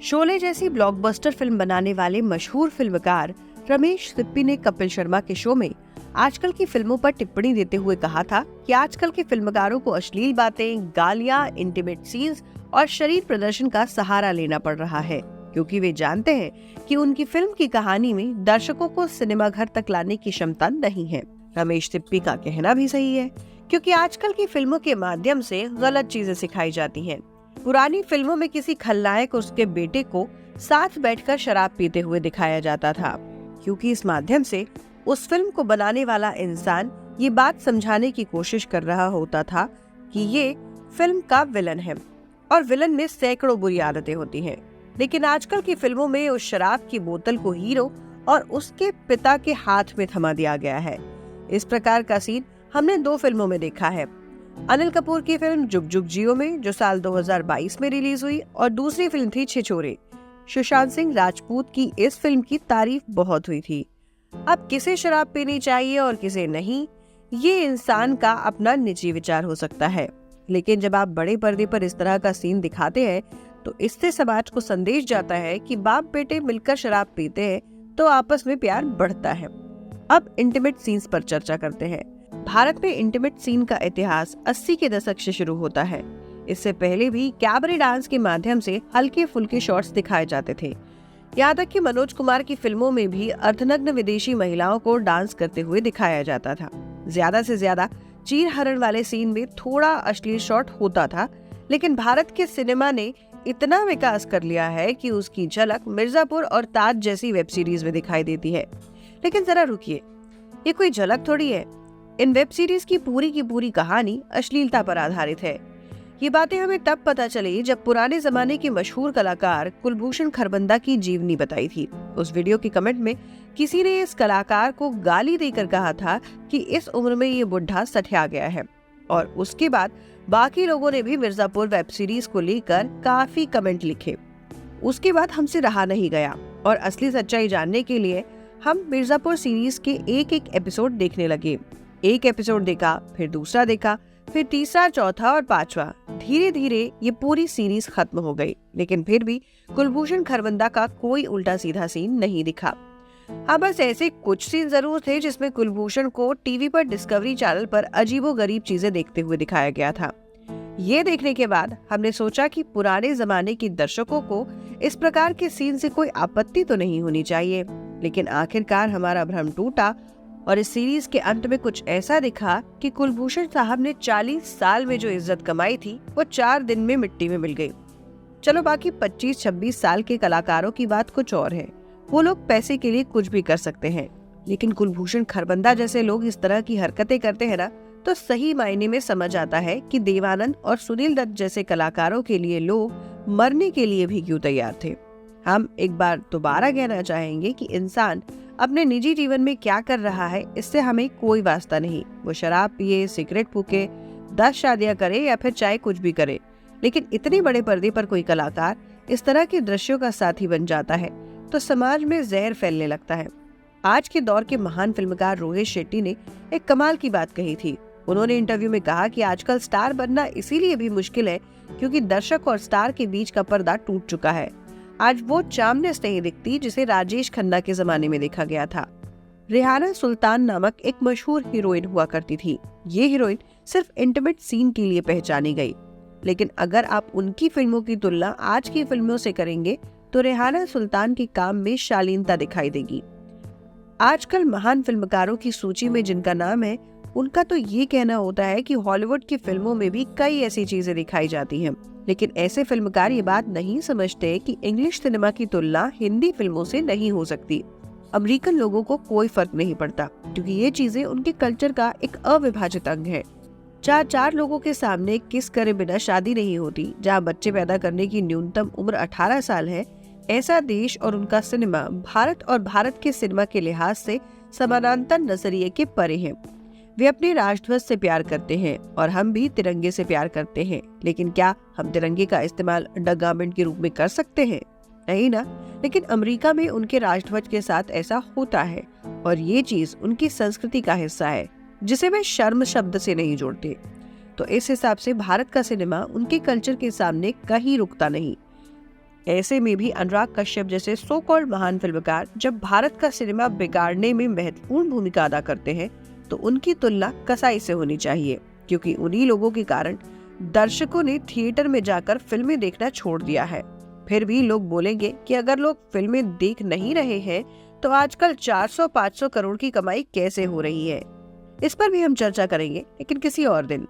शोले जैसी blockbuster film बनाने वाले मशहूर फिल्मकार रमेश सिप्पी ने कपिल शर्मा के शो में आजकल की फिल्मों पर टिप्पणी देते हुए कहा था कि आजकल के फिल्मकारों को अश्लील बातें, गालियां, इंटीमेट सीन्स और शरीर प्रदर्शन का सहारा लेना पड़ रहा है, क्योंकि वे जानते हैं कि उनकी फिल्म की कहानी में दर्शकों को सिनेमा घर तक लाने की क्षमता नहीं है। रमेश सिप्पी का कहना भी सही है, क्योंकि आजकल की फिल्मों के माध्यम से गलत चीजें सिखाई जाती हैं। पुरानी फिल्मों में किसी खलनायक और उसके बेटे को साथ बैठकर शराब पीते हुए दिखाया जाता था, क्योंकि इस माध्यम से उस फिल्म को बनाने वाला इंसान ये बात समझाने की कोशिश कर रहा होता था कि ये फिल्म का विलन है और विलन में सैकड़ों बुरी आदतें होती हैं। लेकिन आजकल की फिल्मों में उस शराब की बोतल को हीरो और उसके पिता के हाथ में थमा दिया गया है। इस प्रकार का सीन हमने 2 फिल्मों में देखा है। अनिल कपूर की फिल्म जुग जुग जियो में, जो साल 2022 में रिलीज हुई, और दूसरी फिल्म थी छिछोरे। सुशांत सिंह राजपूत की इस फिल्म की तारीफ बहुत हुई थी। अब किसे शराब पीनी चाहिए और किसे नहीं, ये इंसान का अपना निजी विचार हो सकता है, लेकिन जब आप बड़े पर्दे पर इस तरह का सीन दिखाते हैं तो इससे समाज को संदेश जाता है कि बाप बेटे मिलकर शराब पीते हैं तो आपस में प्यार बढ़ता है। अब इंटीमेट सीन्स पर चर्चा करते हैं। भारत में इंटीमेट सीन का इतिहास 80 के दशक से शुरू होता है। इससे पहले भी कैबरे डांस के माध्यम से हल्के फुल्के शॉट्स दिखाए जाते थे। यहाँ तक कि मनोज कुमार की फिल्मों में भी अर्धनग्न विदेशी महिलाओं को डांस करते हुए दिखाया जाता था। ज्यादा से ज्यादा चीर हरण वाले सीन में थोड़ा अश्लील शॉट होता था, लेकिन भारत के सिनेमा ने इतना विकास कर लिया है कि उसकी झलक मिर्जापुर और ताज जैसी वेब सीरीज में दिखाई देती है। लेकिन जरा रुकिए, ये कोई झलक थोड़ी है। इन वेब सीरीज की पूरी कहानी अश्लीलता पर आधारित है। ये बातें हमें तब पता चली जब पुराने जमाने के मशहूर कलाकार कुलभूषण खरबंदा की जीवनी बताई थी। उस वीडियो के कमेंट में किसी ने इस कलाकार को गाली देकर कहा था कि इस उम्र में ये बुढ़ा सठिया गया है, और उसके बाद बाकी लोगों ने भी मिर्जापुर वेब सीरीज को लेकर काफी कमेंट लिखे। उसके बाद हमसे रहा नहीं गया और असली सच्चाई जानने के लिए हम मिर्जापुर सीरीज के एक एपिसोड देखने लगे। एक एपिसोड देखा, फिर दूसरा देखा, फिर तीसरा, चौथा और 5वां। धीरे धीरे ये पूरी सीरीज खत्म हो गई, लेकिन फिर भी कुलभूषण खरबंदा का कोई उल्टा सीधा सीन नहीं दिखा। हाँ, बस ऐसे कुछ सीन जरूर थे जिसमें कुलभूषण को टीवी पर डिस्कवरी चैनल पर अजीबोगरीब चीजें देखते हुए दिखाया गया था। ये देखने के बाद हमने सोचा कि पुराने जमाने के दर्शकों को इस प्रकार के सीन से कोई आपत्ति तो नहीं होनी चाहिए, लेकिन आखिरकार हमारा भ्रम टूटा और इस सीरीज के अंत में कुछ ऐसा दिखा कि कुलभूषण साहब ने 40 साल में जो इज्जत कमाई थी वो 4 दिन में मिट्टी में मिल गई। चलो, बाकी 25-26 साल के कलाकारों की बात कुछ और है। वो लोग पैसे के लिए कुछ भी कर सकते हैं, लेकिन कुलभूषण खरबंदा जैसे लोग इस तरह की हरकतें करते हैं ना, तो सही मायने में समझ आता है कि देवानंद और सुनील दत्त जैसे कलाकारों के लिए लोग मरने के लिए भी क्यों तैयार थे। हम एक बार दोबारा कहना चाहेंगे कि इंसान अपने निजी जीवन में क्या कर रहा है, इससे हमें कोई वास्ता नहीं। वो शराब पिए, सिगरेट फूके, 10 शादियां करे या फिर चाहे कुछ भी करे, लेकिन इतने बड़े पर्दे पर कोई कलाकार इस तरह के दृश्यों का साथी बन जाता है तो समाज में जहर फैलने लगता है। आज के दौर के महान फिल्मकार रोहित शेट्टी ने एक कमाल की बात कही थी। उन्होंने इंटरव्यू में कहा कि आजकल स्टार बनना इसीलिए भी मुश्किल है क्योंकि दर्शक और स्टार के बीच का पर्दा टूट चुका है। आज वो चामनेस नहीं दिखती जिसे राजेश खन्ना के जमाने में देखा गया था। रेहाना सुल्तान नामक एक मशहूर हीरोइन हुआ करती थी। ये हीरोइन सिर्फ इंटीमेट सीन के लिए पहचानी गई, लेकिन अगर आप उनकी फिल्मों की तुलना आज की फिल्मों से करेंगे तो रेहाना सुल्तान के काम में शालीनता दिखाई देगी। आजकल महान फिल्मकारों की सूची में जिनका नाम है, उनका तो ये कहना होता है कि हॉलीवुड की फिल्मों में भी कई ऐसी चीजें दिखाई जाती हैं, लेकिन ऐसे फिल्मकार ये बात नहीं समझते कि इंग्लिश सिनेमा की तुलना हिंदी फिल्मों से नहीं हो सकती। अमेरिकन लोगों को कोई फर्क नहीं पड़ता, क्योंकि ये चीजें उनके कल्चर का एक अविभाजित अंग है। जहाँ 4 लोगों के सामने किस करे बिना शादी नहीं होती, जहाँ बच्चे पैदा करने की न्यूनतम उम्र 18 साल है, ऐसा देश और उनका सिनेमा भारत और भारत के सिनेमा के लिहाज से समानांतर नजरिए के परे हैं। वे अपने राष्ट्रध्वज से प्यार करते हैं और हम भी तिरंगे से प्यार करते हैं, लेकिन क्या हम तिरंगे का इस्तेमाल अंडरगारमेंट के रूप में कर सकते हैं? नहीं ना। लेकिन अमेरिका में उनके राष्ट्रध्वज के साथ ऐसा होता है और ये चीज उनकी संस्कृति का हिस्सा है, जिसे वे शर्म शब्द से नहीं जोड़ते। तो इस हिसाब से भारत का सिनेमा उनके कल्चर के सामने कहीं रुकता नहीं। ऐसे में भी अनुराग कश्यप जैसे सो कॉल्ड महान फिल्मकार जब भारत का सिनेमा बिगाड़ने में महत्वपूर्ण भूमिका अदा करते हैं तो उनकी तुलना कसाई से होनी चाहिए, क्योंकि उन्हीं लोगों के कारण दर्शकों ने थिएटर में जाकर फिल्में देखना छोड़ दिया है। फिर भी लोग बोलेंगे कि अगर लोग फिल्में देख नहीं रहे हैं तो आजकल 400-500 करोड़ की कमाई कैसे हो रही है। इस पर भी हम चर्चा करेंगे, लेकिन किसी और दिन।